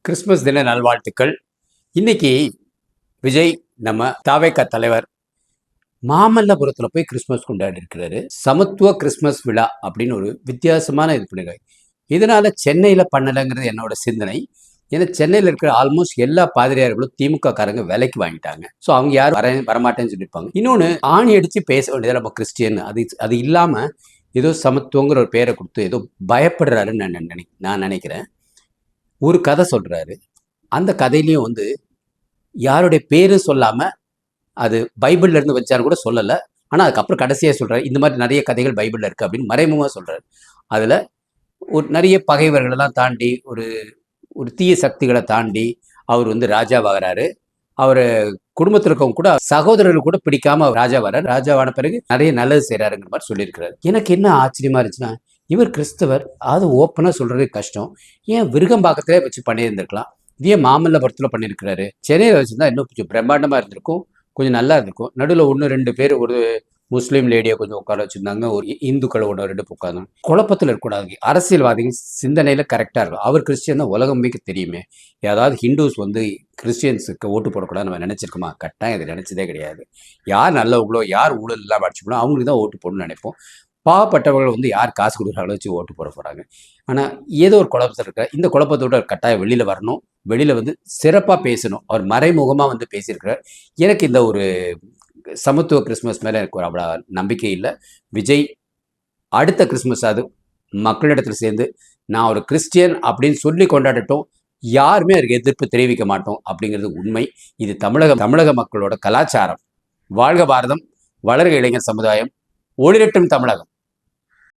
Christmas தின நல்வாழ்த்துக்கள். இன்னைக்கு விஜய் நம்ம தாவேகா தலைவர் மாமல்லபுரத்தில் போய் கிறிஸ்மஸ் கொண்டாடி இருக்கிறாரு. சமத்துவ கிறிஸ்மஸ் விழா அப்படின்னு ஒரு வித்தியாசமான இது பண்ணிருக்காங்க. இதனால சென்னையில் பண்ணலைங்கிறது என்னோட சிந்தனை. ஏன்னா சென்னையில் இருக்கிற ஆல்மோஸ்ட் எல்லா பாதிரியார்களும் திமுக காரங்க விலைக்கு வாங்கிட்டாங்க. ஸோ அவங்க யாரும் வரமாட்டேன்னு சொல்லியிருப்பாங்க. இன்னொன்று ஆணி அடித்து பேச வேண்டியது நம்ம கிறிஸ்டியன். அது இல்லாமல் ஏதோ சமத்துவங்கிற ஒரு பேரை கொடுத்து ஏதோ பயப்படுறாருன்னு நான் நினைக்கிறேன். ஒரு கதை சொல்கிறாரு. அந்த கதையிலையும் யாருடைய பேரும் சொல்லாமல் அது பைபிளில் இருந்து வச்சாரு கூட சொல்லலை. ஆனால் அதுக்கப்புறம் கடைசியாக சொல்கிறார், இந்த மாதிரி நிறைய கதைகள் பைபிளில் இருக்குது அப்படின்னு மறைமுகமாக சொல்கிறார். அதில் ஒரு நிறைய பகைவர்களெல்லாம் தாண்டி ஒரு ஒரு தீய சக்திகளை தாண்டி அவர் ராஜாவாகிறாரு. அவர் குடும்பத்தில் இருக்கவங்க கூட சகோதரர்கள் கூட பிடிக்காம அவர் ராஜாவாகிறார். ராஜாவான பிறகு நிறைய நல்லது செய்கிறாருங்கிற மாதிரி சொல்லியிருக்கிறார். எனக்கு என்ன ஆச்சரியமாக இருந்துச்சுன்னா, இவர் கிறிஸ்தவர், அது ஓப்பனாக சொல்கிறது கஷ்டம். ஏன் விருகம்பாக்கத்திலே வச்சு பண்ணியிருந்திருக்கலாம். இதே மாமல்லபுரத்தில் பண்ணியிருக்கிறாரு. சென்னையில் வச்சுருந்தா இன்னும் கொஞ்சம் பிரம்மாண்டமாக இருந்திருக்கும், கொஞ்சம் நல்லா இருந்திருக்கும். நடுவில் 1-2 பேர், ஒரு முஸ்லீம் லேடியை கொஞ்சம் உட்கார வச்சுருந்தாங்க, ஒரு இந்துக்களை 1-2 உட்காந்து. குழப்பத்தில் இருக்கக்கூடாது. அரசியல்வாதிகள் சிந்தனையில் கரெக்டாக இருக்கும். அவர் கிறிஸ்டியன் தான் உலகம் மிக தெரியுமே. ஏதாவது ஹிந்துஸ் கிறிஸ்டியன்ஸுக்கு ஓட்டு போடக்கூடாது நம்ம நினச்சிருக்கோமா? கட்டாயம் இதை நினச்சதே கிடையாது. யார் நல்லவங்களோ, யார் ஊழல் இல்லாமல் அடிச்சுக்கணும், அவங்களுக்கு தான் ஓட்டு போடணும்னு நினைப்போம். பாவப்பட்டவர்கள் யார் காசு கொடுக்குறாங்களோ வச்சு ஓட்டு போட போகிறாங்க. ஆனால் ஏதோ ஒரு குழப்பத்தில் இருக்க, இந்த குழப்பத்தோட கட்டாயம் வெளியில் வரணும். வெளியில் சிறப்பாக பேசணும். அவர் மறைமுகமாக பேசியிருக்கிறார். எனக்கு இந்த ஒரு சமத்துவ கிறிஸ்மஸ் மேலே எனக்கு ஒரு அவ்வளோ நம்பிக்கை இல்லை. விஜய் அடுத்த கிறிஸ்மஸ் அது மக்களிடத்தில் சேர்ந்து நான் ஒரு கிறிஸ்டியன் அப்படின்னு சொல்லி கொண்டாடட்டும். யாருமே அதுக்கு எதிர்ப்பு தெரிவிக்க மாட்டோம் அப்படிங்கிறது உண்மை. இது தமிழக மக்களோட கலாச்சாரம். வாழ்க பாரதம், வளர்க இளைஞர் சமுதாயம், ஒளிரட்டும் தமிழகம்.